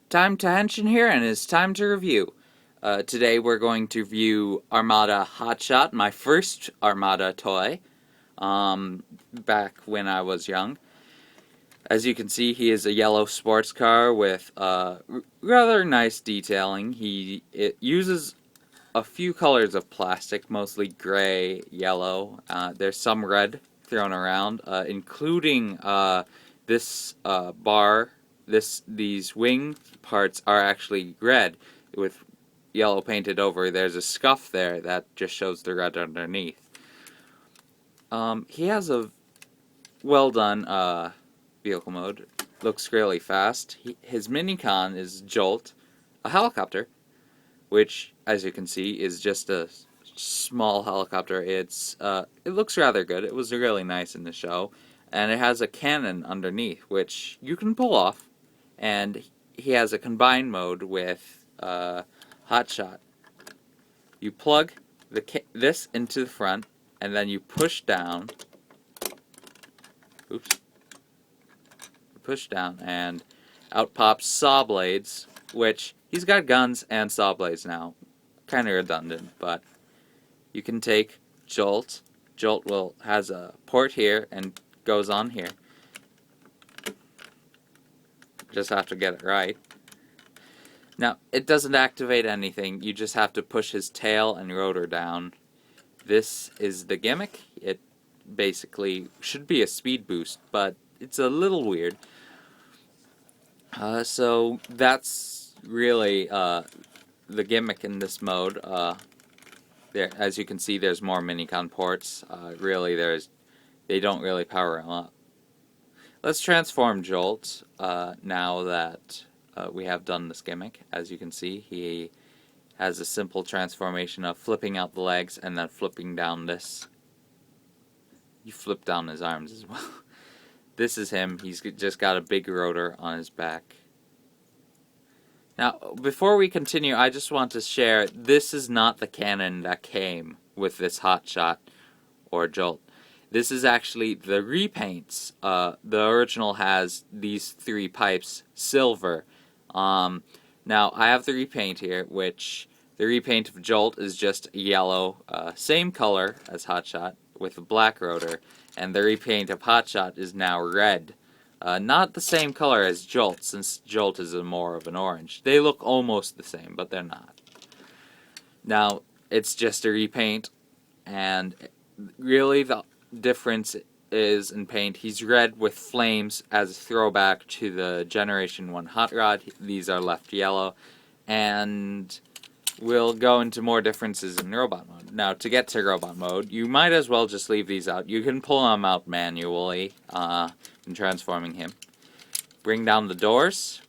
Time to Henshin here, and it's time to review. Today we're going to review Armada Hotshot, my first Armada toy, back when I was young. As you can see, he is a yellow sports car with rather nice detailing. It uses a few colors of plastic, mostly gray, yellow. There's some red thrown around, including this bar. These wing parts are actually red with yellow painted over. There's a scuff there that just shows the red underneath. He has a well done vehicle mode. Looks really fast. His minicon is Jolt, a helicopter, which, as you can see, is just a small helicopter. It looks rather good. It was really nice in the show, and it has a cannon underneath, which you can pull off. And he has a combined mode with Hotshot. You plug this into the front, and then you push down. Oops. Push down, and out pops saw blades, which he's got guns and saw blades now. Kind of redundant, but you can take Jolt. Jolt has a port here and goes on here. Just have to get it right. Now, it doesn't activate anything. You just have to push his tail and rotor down. This is the gimmick. It basically should be a speed boost, but it's a little weird. So that's really the gimmick in this mode. There, as you can see, there's more minicon ports. Really, they don't really power them up. Let's transform Jolt now that we have done this gimmick. As you can see, he has a simple transformation of flipping out the legs and then flipping down this. You flip down his arms as well. This is him. He's just got a big rotor on his back. Now, before we continue, I just want to share, this is not the cannon that came with this Hotshot or Jolt. This is actually the repaints. The original has these three pipes, silver. Now, I have the repaint here, which the repaint of Jolt is just yellow, same color as Hotshot, with a black rotor, and the repaint of Hotshot is now red. Not the same color as Jolt, since Jolt is more of an orange. They look almost the same, but they're not. Now, it's just a repaint, and really the difference is in paint. He's red with flames as a throwback to the Generation 1 Hot Rod. These are left yellow, and we'll go into more differences in robot mode. Now, to get to robot mode, you might as well just leave these out. You can pull them out manually in transforming him. Bring down the doors.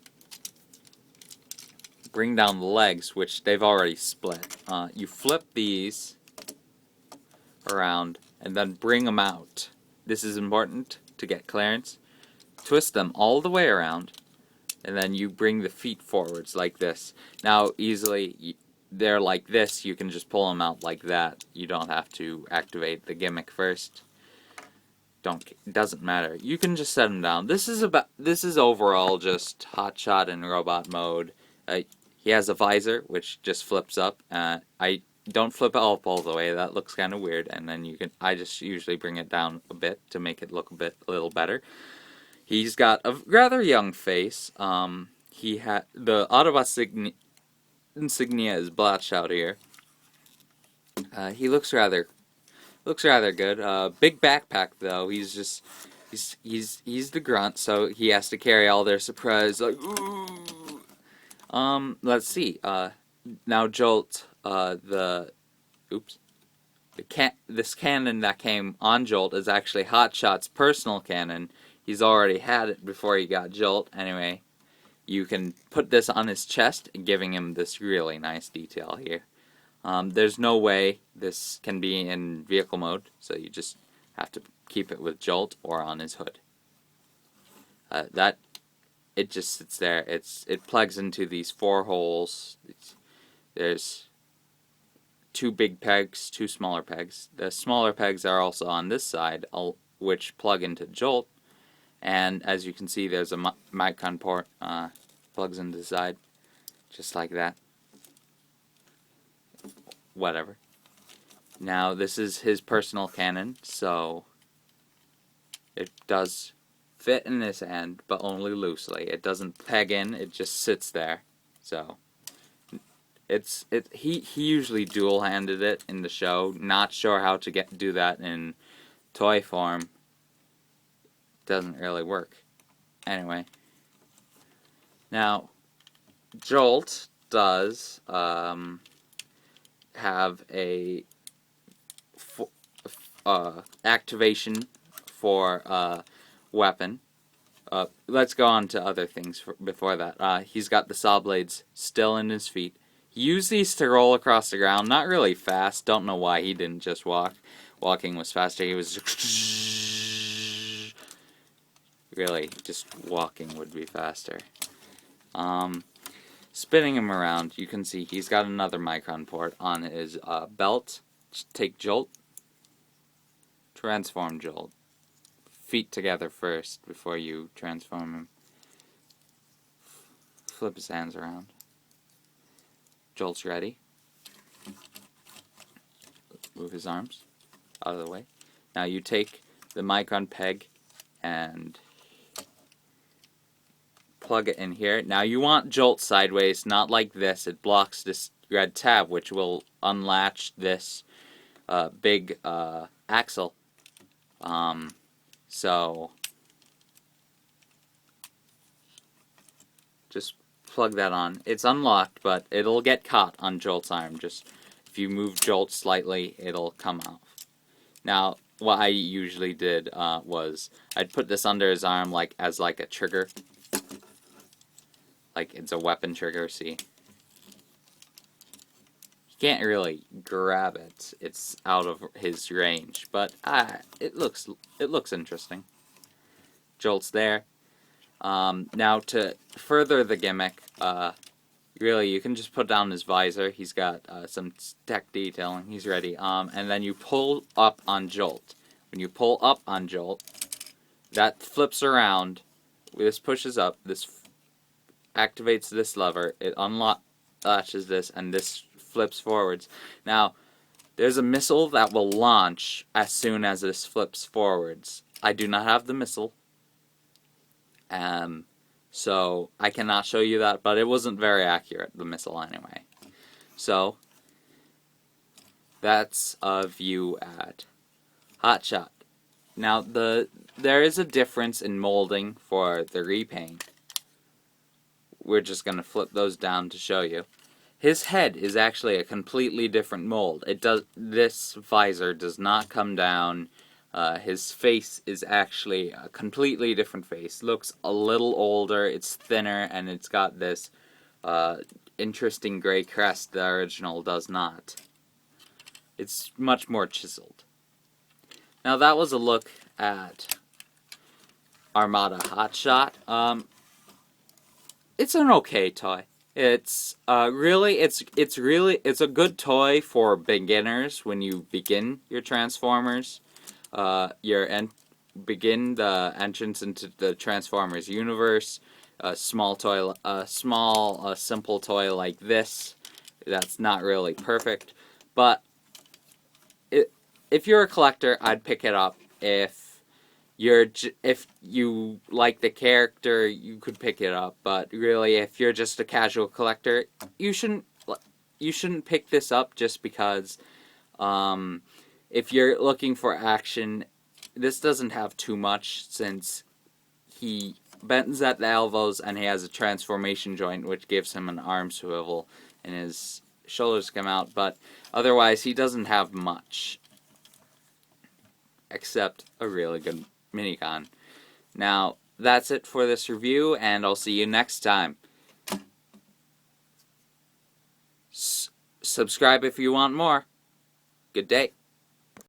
Bring down the legs, which they've already split. You flip these around and then bring them out. This is important to get clearance. Twist them all the way around, and then you bring the feet forwards like this. Now, easily, they're like this, you can just pull them out like that. You don't have to activate the gimmick first. Doesn't matter. You can just set them down. This is overall just Hotshot in robot mode. He has a visor which just flips up. I don't flip it up all the way. That looks kind of weird. And then I just usually bring it down a bit to make it look a little better. He's got a rather young face. He had the Autobot insignia is blotched out here. He looks rather good. Big backpack though. He's the grunt, so he has to carry all their surprise. Like, ooh. Let's see. Now Jolt. This cannon that came on Jolt is actually Hotshot's personal cannon. He's already had it before he got Jolt. Anyway, you can put this on his chest, giving him this really nice detail here. There's no way this can be in vehicle mode, so you just have to keep it with Jolt or on his hood. It just sits there. It plugs into these 4 holes. There's 2 big pegs, 2 smaller pegs. The smaller pegs are also on this side, which plug into Jolt. And as you can see, there's a micron port plugs into the side, just like that. Whatever. Now, this is his personal cannon, so it does fit in his hand, but only loosely. It doesn't peg in, it just sits there. So, he usually dual-handed it in the show. Not sure how to do that in toy form. Doesn't really work. Anyway. Now, Jolt does have a activation for weapon. Let's go on to other things before that. He's got the saw blades still in his feet. He used these to roll across the ground, not really fast. Don't know why he didn't just walk. Walking was faster. He was really, just walking would be faster. Spinning him around, you can see he's got another micron port on his belt. Just take Jolt. Transform Jolt. Feet together first before you transform him. Flip his hands around. Jolt's ready. Move his arms out of the way. Now you take the micron peg and plug it in here. Now you want Jolt sideways, not like this. It blocks this red tab, which will unlatch this big axle. So just plug that on. It's unlocked, but it'll get caught on Jolt's arm. Just if you move Jolt slightly, it'll come off. Now, what I usually did was I'd put this under his arm as a trigger. Like it's a weapon trigger, see? You can't really grab it. It's out of his range, but it looks interesting. Jolt's there. Now to further the gimmick, really you can just put down his visor. He's got some tech detailing. He's ready. And then you pull up on Jolt. When you pull up on Jolt, that flips around. This pushes up. This activates this lever. It unlatches this, and this flips forwards. Now, there's a missile that will launch as soon as this flips forwards. I do not have the missile, so I cannot show you that, but it wasn't very accurate, the missile anyway. So, that's a view at Hotshot. Now, there is a difference in molding for the repaint. We're just going to flip those down to show you. His head is actually a completely different mold. This visor does not come down. His face is actually a completely different face. Looks a little older, it's thinner, and it's got this interesting gray crest the original does not. It's much more chiseled. Now that was a look at Armada Hotshot. It's an okay toy. It's a good toy for beginners when you begin your Transformers. Begin the entrance into the Transformers universe. A small simple toy like this. That's not really perfect, but if you're a collector, I'd pick it up. If you like the character, you could pick it up. But really, if you're just a casual collector, you shouldn't pick this up just because. If you're looking for action, this doesn't have too much since he bends at the elbows and he has a transformation joint which gives him an arm swivel and his shoulders come out. But otherwise, he doesn't have much. Except a really good minigun. Now, that's it for this review, and I'll see you next time. Subscribe if you want more. Good day.